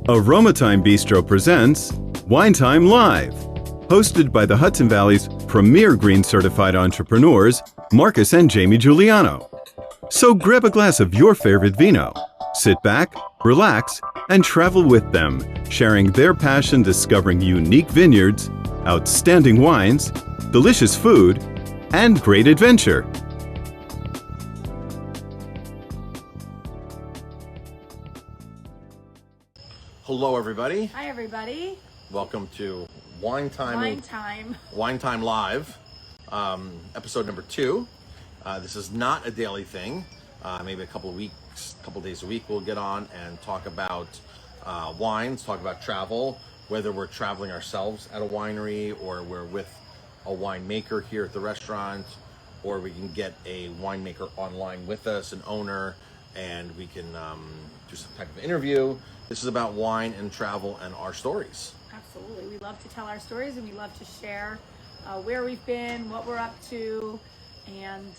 Aroma Thyme Bistro presents Wine Thyme Live, hosted by the Hudson Valley's premier green certified entrepreneurs, Marcus and Jamie Guiliano. So grab a glass of your favorite vino, sit back, relax, and travel with them, sharing their passion discovering unique vineyards, outstanding wines, delicious food, and great adventure. Hello, everybody. Hi, everybody. Welcome to Wine Thyme. Wine Thyme Live, episode number 2. This is not a daily thing. Maybe a couple days a week, we'll get on and talk about wines, talk about travel, whether we're traveling ourselves at a winery or we're with a winemaker here at the restaurant, or we can get a winemaker online with us, an owner, and we can do some type of interview. This is about wine and travel and our stories. Absolutely. We love to tell our stories and we love to share where we've been, what we're up to, and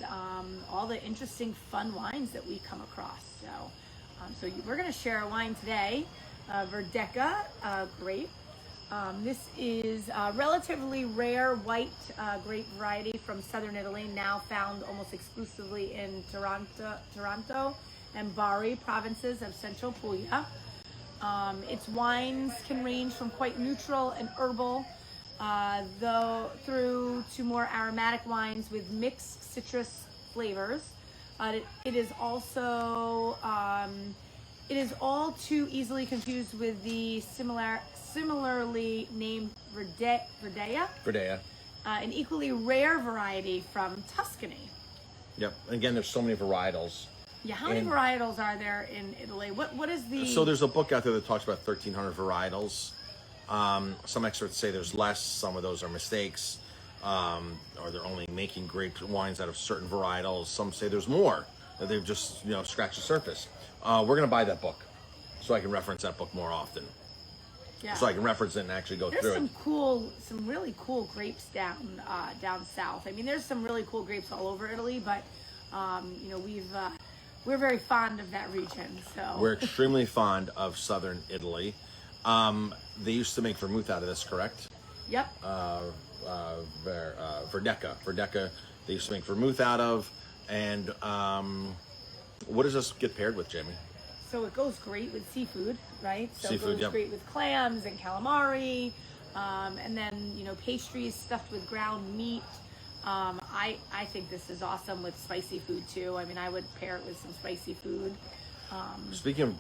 all the interesting, fun wines that we come across. So we're going to share a wine today, Verdeca grape. This is a relatively rare white grape variety from southern Italy, now found almost exclusively in Taranto and Bari provinces of central Apulia. Its wines can range from quite neutral and herbal, through to more aromatic wines with mixed citrus flavors. It is also it is all too easily confused with the similarly named Verdeca, an equally rare variety from Tuscany. Yep. Again, there's so many varietals. Yeah, how many varietals are there in Italy? What is the... So there's a book out there that talks about 1,300 varietals. Some experts say there's less. Some of those are mistakes, or they're only making grape wines out of certain varietals. Some say there's more, that they've just scratched the surface. We're gonna buy that book, so I can reference that book more often. Yeah. So I can reference it and actually go through it. There's some really cool grapes down south. I mean, there's some really cool grapes all over Italy, but we're very fond of that region. So we're extremely fond of southern Italy. They used to make vermouth out of this, correct? Yep. Verdeca. They used to make vermouth out of, and what does this get paired with, Jamie? So it goes great with seafood, right? So seafood, it goes yep. great with clams and calamari, and then pastries stuffed with ground meat. I think this is awesome with spicy food too. I mean, I would pair it with some spicy food. Speaking of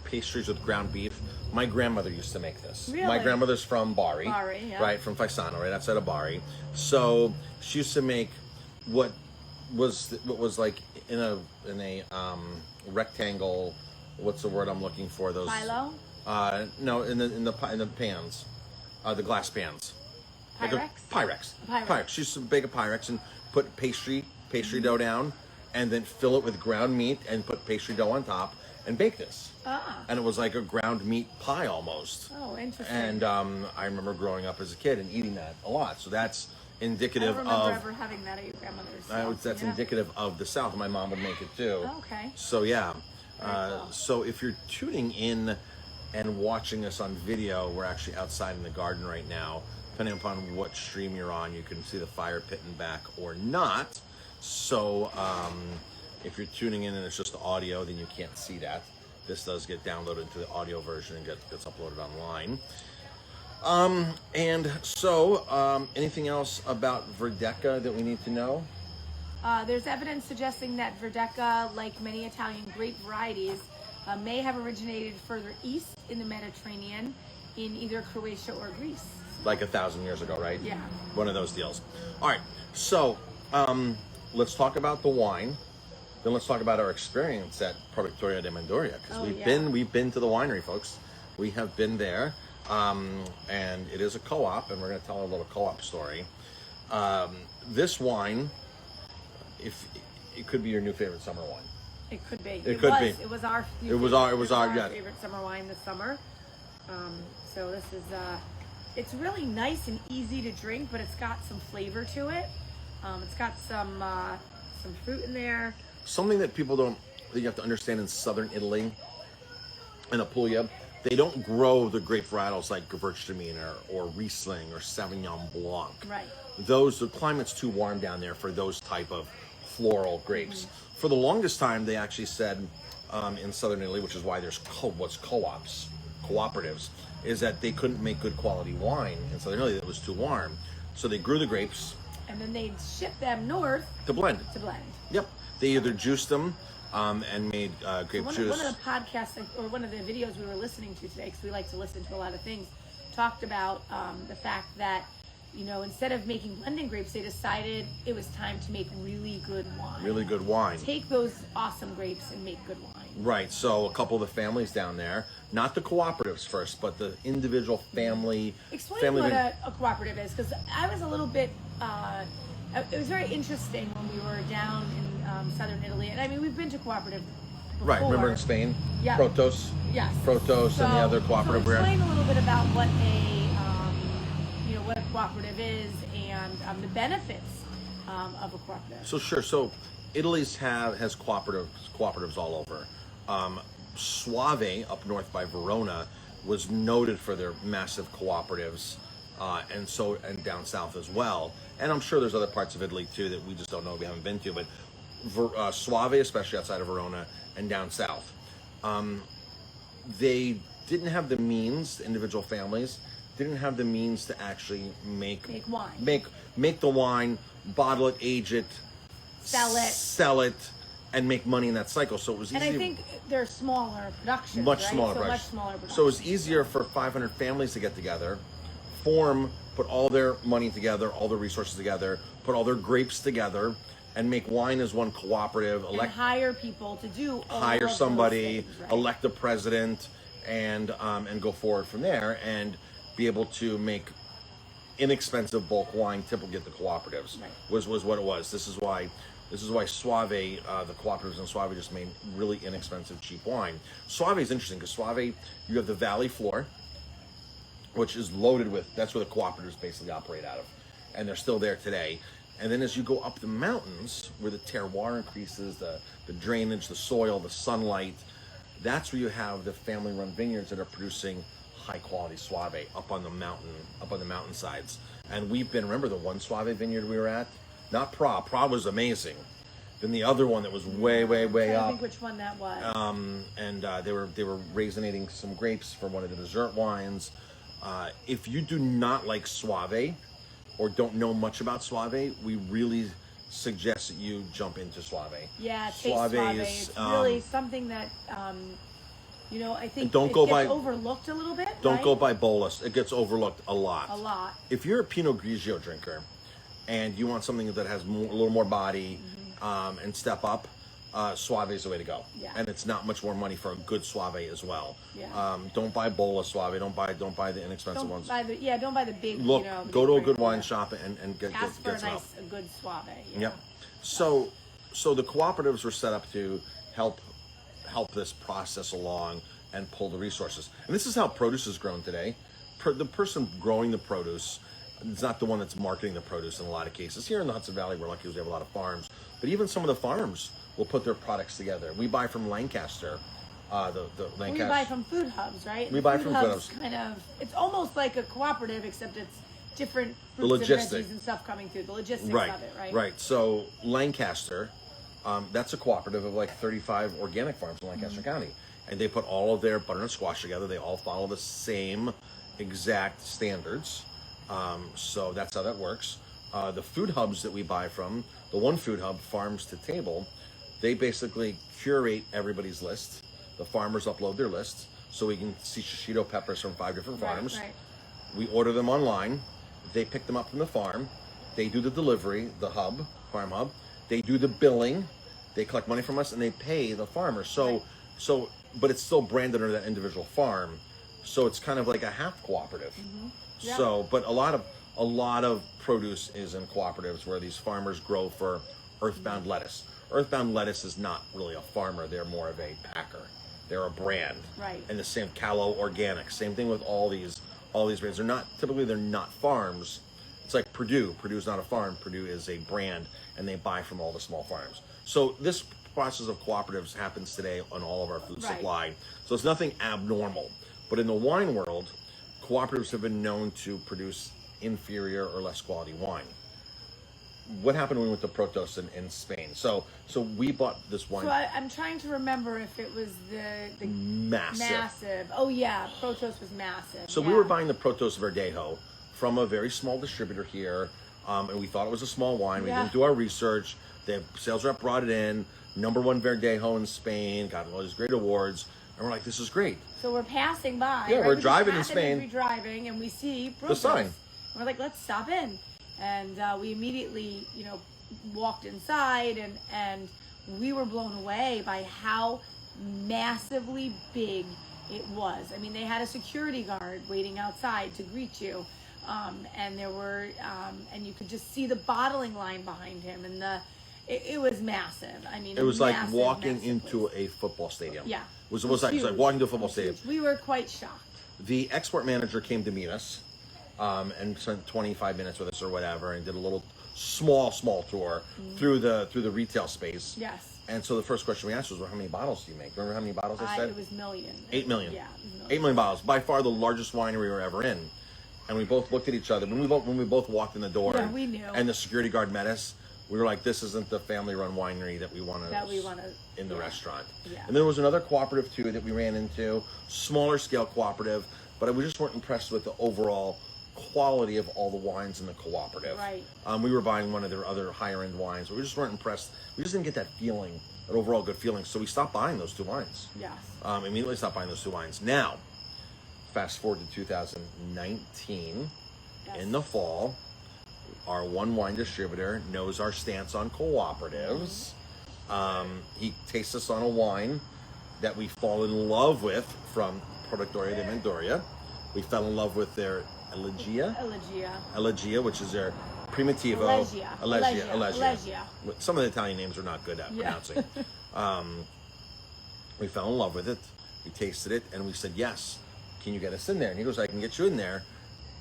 pastries with ground beef, my grandmother used to make this. Really? My grandmother's from Bari, yeah. right, from Faisano, right outside of Bari. So she used to make what was like in a rectangle. What's the word I'm looking for? Those Phyllo? No, in the pans, the glass pans. Pyrex? Pyrex. She used to bake a Pyrex and put pastry dough down, and then fill it with ground meat and put pastry dough on top and bake this. And it was like a ground meat pie almost. Oh, interesting. And I remember growing up as a kid and eating that a lot. So that's indicative of... I don't remember ever having that at your grandmother's. That's indicative of the South. My mom would make it too. Oh, okay. So yeah. Cool. So if you're tuning in and watching us on video, we're actually outside in the garden right now. Depending upon what stream you're on, you can see the fire pit in back or not. So if you're tuning in and it's just audio, then you can't see that. This does get downloaded to the audio version and gets uploaded online. Anything else about Verdeca that we need to know? There's evidence suggesting that Verdeca, like many Italian grape varieties, may have originated further east in the Mediterranean in either Croatia or Greece. Like 1,000 years ago, right? Yeah. One of those deals. All right. So let's talk about the wine. Then let's talk about our experience at Produttori di Manduria, because we've been to the winery, folks. We have been there, and it is a co-op, and we're going to tell a little co-op story. This wine, if it could be your new favorite summer wine. It could be. It could be. It was our. It was our favorite summer wine this summer. So this is it's really nice and easy to drink, but it's got some flavor to it. It's got some fruit in there. Something that people don't, that you have to understand in southern Italy, in Apulia, They don't grow the grape varietals like Gewürztraminer or Riesling or Sauvignon Blanc. Right. The climate's too warm down there for those type of floral grapes. For the longest time, they actually said in southern Italy, which is why there's cooperatives, is that they couldn't make good quality wine in southern Italy. It was too warm. So they grew the grapes. And then they'd ship them north to blend. Yep. They either juiced them and made grape juice. One of the podcasts, or one of the videos we were listening to today, because we like to listen to a lot of things, talked about the fact that, you know, instead of making blending grapes, they decided it was time to make really good wine. Really good wine. Take those awesome grapes and make good wine. Right. So a couple of the families down there, not the cooperatives first, but the individual family. Explain what a cooperative is, because I was a little bit. It was very interesting when we were down in southern Italy, and I mean we've been to cooperative before. Right. Remember in Spain? Yeah. Protos. Yes. Protos and the other cooperative. So explain a little bit about what what a cooperative is and the benefits of a cooperative. So sure. So Italy's has cooperatives all over. Soave up north by Verona was noted for their massive cooperatives, and down south as well. And I'm sure there's other parts of Italy too that we just don't know, we haven't been to. But Soave, especially outside of Verona and down south, they didn't have the means. Individual families didn't have the means to actually make wine, make the wine, bottle it, age it, sell it, and make money in that cycle. So it was easy. And I think they're smaller productions, much right? smaller, much smaller productions. So it was easier for 500 families to get together, put all their money together, all their resources together, put all their grapes together, and make wine as one cooperative. And hire people to do all hire of somebody, those things, right? Elect a president, and go forward from there, and be able to make inexpensive bulk wine. Typically at the cooperatives, right. was what it was. This is why Soave, the cooperatives in Soave just made really inexpensive, cheap wine. Soave is interesting because Soave, you have the valley floor, which is loaded with, that's where the cooperatives basically operate out of. And they're still there today. And then as you go up the mountains, where the terroir increases, the drainage, the soil, the sunlight, that's where you have the family-run vineyards that are producing high-quality Soave up on the mountainsides. And we've been, remember the one Soave vineyard we were at? Not Pra was amazing. Then the other one that was way up. I think which one that was. They were raisinating some grapes for one of the dessert wines. If you do not like Soave or don't know much about Soave, we really suggest that you jump into Soave. Yeah, Soave is it's really something that I think gets overlooked a little bit. Don't go by bolus. It gets overlooked a lot. A lot. If you're a Pinot Grigio drinker and you want something that has a little more body and step up, Soave is the way to go. Yeah. And it's not much more money for a good Soave as well. Yeah. Don't buy Bola Soave. Don't buy the inexpensive ones. Don't buy the big. Look, go to a good wine shop and get some. A good Soave. Yep. So the cooperatives were set up to help this process along and pull the resources. And this is how produce is grown today. The person growing the produce is not the one that's marketing the produce in a lot of cases. Here in the Hudson Valley, we're lucky because we have a lot of farms. But even some of the farms will put their products together. We buy from Lancaster. The Lancaster. We buy from food hubs, right? We buy from food hubs. It's almost like a cooperative, except it's different fruits and veggies and stuff coming through. The logistics of it, right? Right. So Lancaster, that's a cooperative of like 35 organic farms in Lancaster County. And they put all of their butternut squash together. They all follow the same exact standards. So that's how that works. The food hubs that we buy from, the one food hub, Farms to Table, they basically curate everybody's list. The farmers upload their lists, so we can see shishito peppers from 5 different farms. Right. We order them online. They pick them up from the farm. They do the delivery, the farm hub. They do the billing. They collect money from us, and they pay the farmer. But it's still branded under that individual farm. So it's kind of like a half cooperative. Mm-hmm. Yeah. So, but a lot of produce is in cooperatives where these farmers grow for Earthbound lettuce. Earthbound lettuce is not really a farmer; they're more of a packer. They're a brand. Right. And the same Callow Organic. Same thing with all these brands. They're not farms. It's like Purdue. Purdue's not a farm. Purdue is a brand, and they buy from all the small farms. So this process of cooperatives happens today on all of our food supply. So it's nothing abnormal. But in the wine world, cooperatives have been known to produce inferior or less quality wine. What happened when we went to Protos in Spain? So we bought this wine. So I'm trying to remember if it was the massive. Oh yeah, Protos was massive. So we were buying the Protos Verdejo from a very small distributor here, and we thought it was a small wine. We didn't do our research. The sales rep brought it in. #1 Verdejo in Spain, got all these great awards, and we're like, this is great. So we're passing by. Yeah, right? we're driving in Spain. We're driving, and we see Protos. The sign. We're like, let's stop in. And we immediately, walked inside, and we were blown away by how massively big it was. I mean, they had a security guard waiting outside to greet you, and there were, and you could just see the bottling line behind him, and it was massive. I mean, it was massive, like walking massive into place. a football stadium. Yeah, It was like walking to a football stadium. We were quite shocked. The export manager came to meet us, and spent 25 minutes with us or whatever, and did a little small tour through the retail space. Yes. And so the first question we asked was, well, how many bottles do you make? Remember how many bottles I said? It was million. 8 million. Yeah. 8 million bottles. By far the largest winery we were ever in. And we both looked at each other. When we both walked in the door, Yeah, we knew. And the security guard met us, we were like, this isn't the family-run winery that we want in the restaurant. Yeah. And there was another cooperative too that we ran into, smaller scale cooperative, but we just weren't impressed with the overall quality of all the wines in the cooperative. Right. We were buying one of their other higher end wines, but we just weren't impressed. We just didn't get that feeling, that overall good feeling. So we stopped buying those 2 wines. Yes. Immediately stopped buying those 2 wines. Now, fast forward to 2019, in the fall, our one wine distributor knows our stance on cooperatives. He tastes us on a wine that we fall in love with from Produttori di Manduria. We fell in love with their Elegia, which is their Primitivo. Elegia. Some of the Italian names are not good at pronouncing. We fell in love with it. We tasted it, and we said, yes, can you get us in there? And he goes, I can get you in there.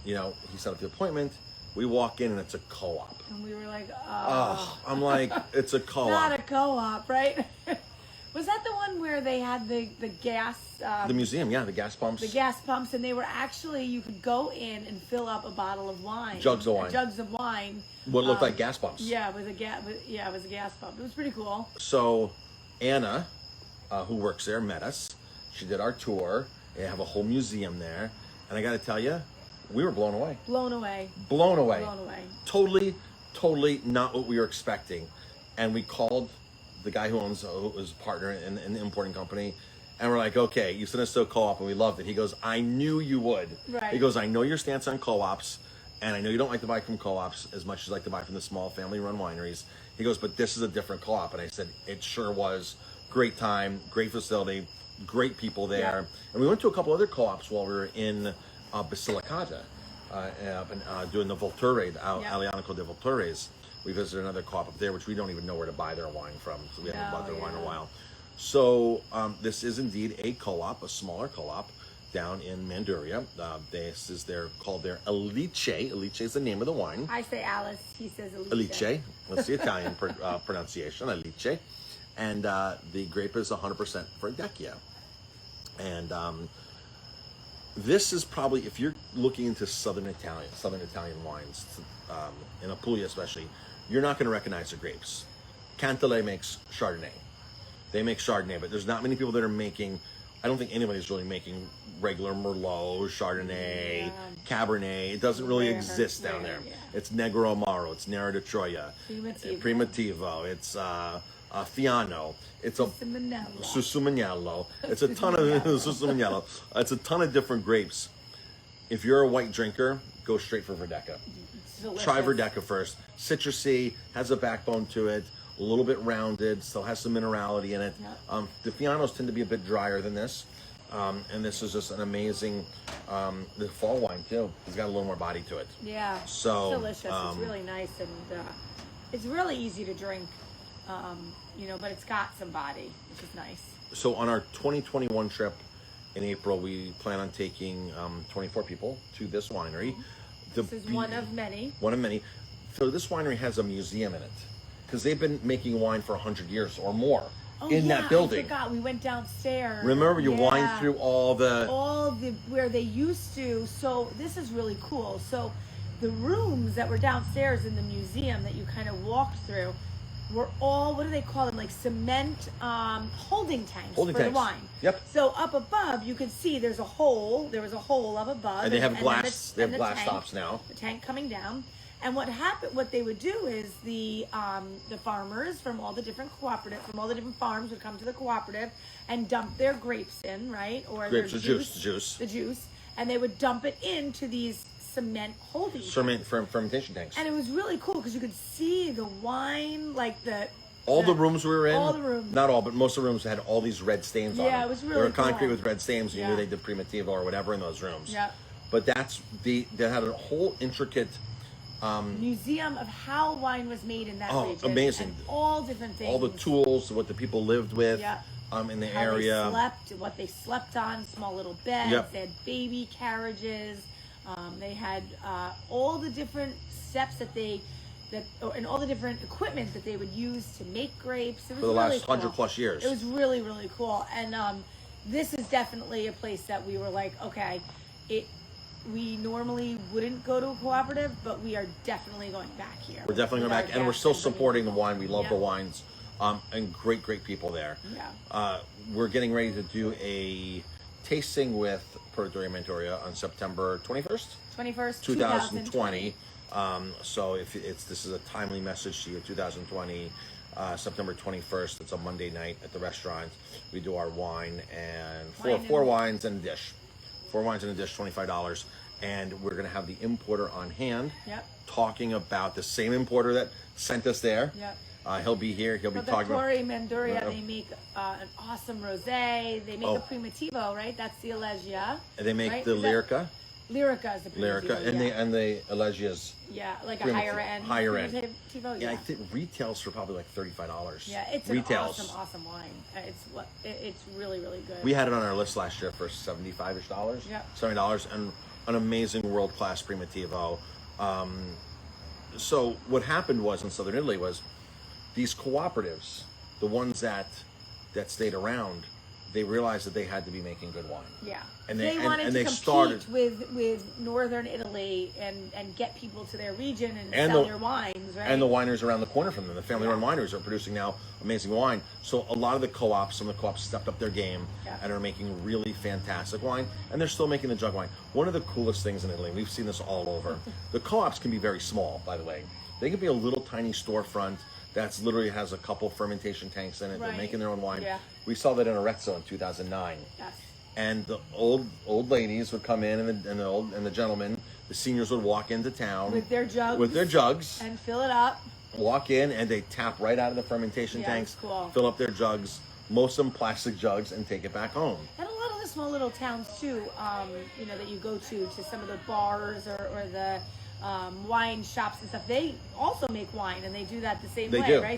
He set up the appointment. We walk in, and it's a co-op. And we were like, I'm like, it's a co-op. Not a co-op, right? Was that the one where they had the gas? The museum, yeah, the gas pumps. The gas pumps, and they were actually, you could go in and fill up a bottle of wine. Jugs of wine. Jugs of wine. What looked like gas pumps. Yeah, it was a gas pump. It was pretty cool. So Anna, who works there, met us. She did our tour. They have a whole museum there. And I got to tell you, we were blown away. Blown away. Totally not what we were expecting. And we called the guy who was a partner in the importing company, and we're like, okay, you sent us to a co-op, and we loved it. He goes, I knew you would. Right. He goes, I know your stance on co-ops, and I know you don't like to buy from co-ops as much as you like to buy from the small family-run wineries. He goes, but this is a different co-op. And I said, it sure was. Great time, great facility, great people there. Yeah. And we went to a couple other co-ops while we were in Basilicata, doing the Volture, Alianico de Voltures. We visited another co-op up there, which we don't even know where to buy their wine from, so we haven't bought their wine in a while. So this is indeed a co-op, a smaller co-op down in Manduria. This is called their Alice. Alice is the name of the wine. I say Alice, he says Alice. Alice, that's the Italian pronunciation, Alice. And the grape is 100% Verdeca. And this is probably, if you're looking into Southern Italian wines, in Apulia especially, you're not going to recognize the grapes. Cantaloupe makes Chardonnay. They make Chardonnay, but there's not many people that are making, I don't think anybody's really making regular Merlot, Chardonnay, Cabernet. It doesn't really exist down there. Yeah. It's Negro Amaro, it's Nero de Troia, Primitivo, it's Fiano, it's a Susumanello. It's a ton of Susumanello. It's a ton of different grapes. If you're a white drinker, go straight for Verdeca. Try Verdeca first. Citrusy, has a backbone to it, a little bit rounded, still has some minerality in it. Yep. The Fianos tend to be a bit drier than this. And this is just an amazing, the fall wine too. It's got a little more body to it. Yeah, so it's delicious. It's really nice, and it's really easy to drink, but it's got some body, which is nice. So on our 2021 trip in April, we plan on taking 24 people to this winery. This is one of many. One of many. So this winery has a museum in it, because they've been making wine for 100 years or more. in that building. I forgot. We went downstairs. Remember, you wind through all the where they used to. So this is really cool. So the rooms that were downstairs in the museum that you kind of walked through were all, what do they call them? Like cement holding tanks for the wine. Yep. So up above, you could see there's a hole. There was a hole up above. And they have glass. They have glass tops now. The tank coming down. And what they would do is the farmers from all the different farms would come to the cooperative and dump their grapes in, right? Or grapes, their the juice, and they would dump it into these cement holding tanks. Fermentation tanks. And it was really cool because you could see the wine, like all the rooms we were in. All the rooms. Not all, but most of the rooms had all these red stains on them. Yeah, it was really They were cool. concrete with red stains. You knew they did Primitivo or whatever in those rooms. Yeah. But they had a whole intricate museum of how wine was made in that region. Oh, amazing. And all different things. All the tools, what the people lived with in the area. What they slept on, small little beds. Yep. They had baby carriages. They had all the different steps and all the different equipment that they would use to make grapes. It was For the really last cool. 100+ years. It was really, really cool. And this is definitely a place that we were like, okay, we normally wouldn't go to a cooperative, but we are definitely going back here. We're definitely going back, and we're still supporting the wine. We love the wines, and great people there. Yeah. We're getting ready to do a tasting with Produttori di Manduria on September 21st? 2020. So this is a timely message to you, 2020, September 21st. It's a Monday night at the restaurant. We do our wine and four wines and a dish. 4 wines and a dish, $25. And we're going to have the importer on hand talking about the same importer that sent us there. Yep. He'll be here. He'll be talking about... Produttori di Manduria, they make an awesome rosé. They make a Primitivo, right? That's the Allegia. And they make the Lyrica. Lyrica is the Primitivo. And the Allegia's... Yeah, like a higher end. Primitivo, yeah, I think retails for probably like $35. Yeah, it's an awesome wine. It's really, really good. We had it on our list last year for $75-ish. $70, and an amazing world-class Primitivo. So what happened was in Southern Italy was these cooperatives, the ones that stayed around, they realized that they had to be making good wine. Yeah. And they wanted to compete with Northern Italy and get people to their region and sell their wines, right? And the wineries around the corner from them, the family-run wineries, are producing now amazing wine. So a lot of the co-ops, some of the co-ops stepped up their game and are making really fantastic wine, and they're still making the jug wine. One of the coolest things in Italy, we've seen this all over, the co-ops can be very small, by the way. They can be a little tiny storefront that's literally has a couple fermentation tanks in it. They're making their own wine. Yeah. We saw that in Arezzo in 2009. Yes. And the old ladies would come in, and the gentlemen, the seniors would walk into town with their jugs and fill it up. Walk in, and they tap right out of the fermentation tanks, fill up their jugs, most of them plastic jugs, and take it back home. And a lot of the small little towns too, that you go to some of the bars or the wine shops and stuff. They also make wine, and they do that the same way, right?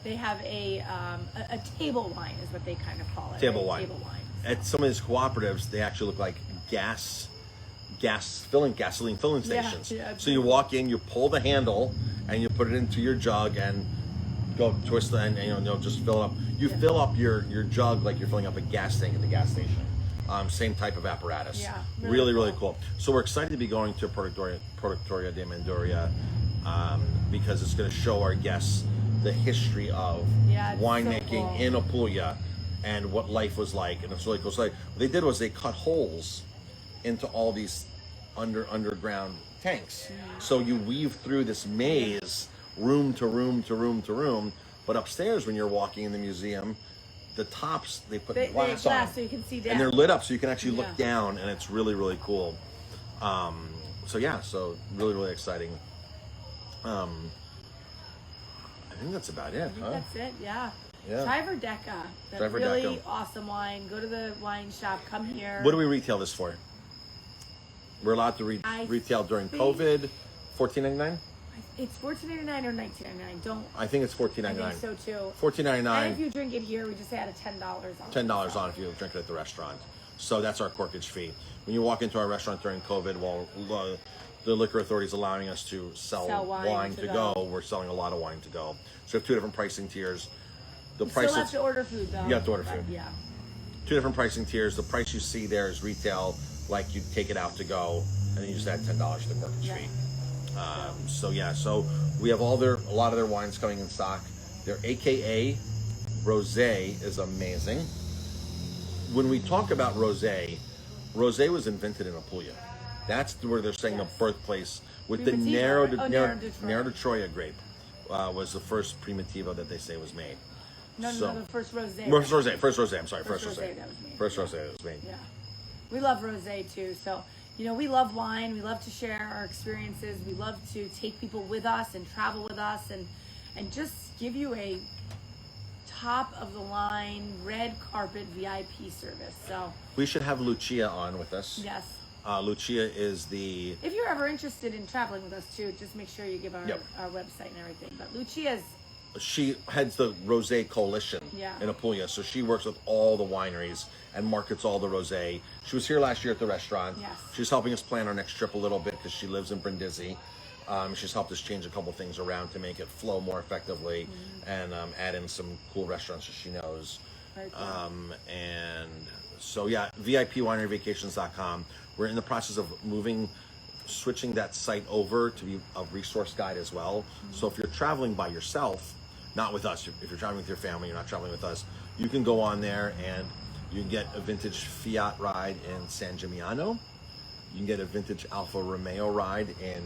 They have a table wine is what they kind of call it. Table wine. At some of these cooperatives, they actually look like gasoline filling stations. Yeah, so you walk in, you pull the handle, and you put it into your jug and go twist it, and they'll just fill it up. You fill up your jug like you're filling up a gas tank at the gas station. Same type of apparatus. Yeah, really cool. So we're excited to be going to Produttori di Manduria because it's going to show our guests the history of winemaking in Apulia and what life was like, and it's really cool. So what they did was they cut holes into all these underground tanks. So you weave through this maze, room to room to room to room, but upstairs when you're walking in the museum, the tops they put glass on, so you can see down, and they're lit up so you can actually look down, and it's really cool. So really exciting. I think that's about it. That's it. Yeah. Try Verdeca. That's really awesome wine. Go to the wine shop. Come here. What do we retail this for? We're allowed to retail during COVID. $14.99. It's $14.99 or $19.99. I think it's $14.99. I think so too. $14.99. And if you drink it here, we just add a $10 on. $10 on if you drink it at the restaurant. So that's our corkage fee. When you walk into our restaurant during COVID, the liquor authority is allowing us to sell wine to go. We're selling a lot of wine to go. So we have 2 different pricing tiers. The You price still have to order food though. You have to order food. Yeah. 2 different pricing tiers. The price you see there is retail, like you take it out to go, and then you just add $10 to the corporate fee. So we have a lot of their wines coming in stock. Their AKA Rosé is amazing. When we talk about Rosé was invented in Apulia. That's where they're saying the birthplace with the Nero de Troya grape was the first Primitivo that they say was made. No, the first Rosé. First Rosé. I'm sorry, first Rosé. That was made. First Rosé that was made. Yeah, we love Rosé too. So we love wine. We love to share our experiences. We love to take people with us and travel with us, and just give you a top of the line red carpet VIP service. So we should have Lucia on with us. Yes. Lucia is the. If you're ever interested in traveling with us too, just make sure you give our website and everything. But Lucia's. She heads the Rosé Coalition in Apulia, so she works with all the wineries and markets all the rosé. She was here last year at the restaurant. Yes. She's helping us plan our next trip a little bit because she lives in Brindisi. She's helped us change a couple things around to make it flow more effectively and add in some cool restaurants that she knows. Very cool. And so VIPWineryVacations.com. We're in the process of switching that site over to be a resource guide as well. So if you're traveling by yourself, not with us, if you're traveling with your family, you're not traveling with us, you can go on there and you can get a vintage Fiat ride in San Gimignano. You can get a vintage Alfa Romeo ride in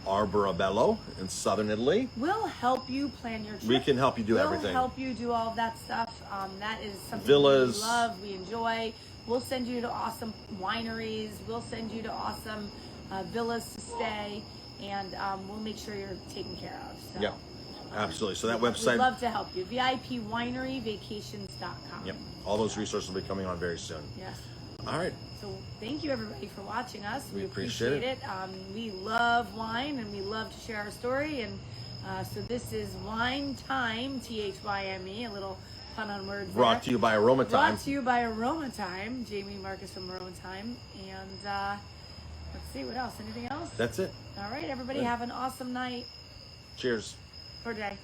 Arborabello in southern Italy. We'll help you plan your trip. We can help you do everything. We'll help you do all of that stuff. That is something Villas. we love, we enjoy. We'll send you to awesome wineries. We'll send you to awesome villas to stay, and we'll make sure you're taken care of. So, yeah, absolutely. So that website. We'd love to help you. VIPWineryVacations.com. Yep. All those resources will be coming on very soon. Yes. All right. So thank you everybody for watching us. We appreciate it. We love wine and we love to share our story. And so this is Wine Thyme, THYME, a little pun on words. Brought to you by Aroma Thyme. Brought to you by Aroma Thyme. Jamie Marcus from Aroma Thyme. And let's see, what else? Anything else? That's it. All right, everybody, have an awesome night Cheers. or day.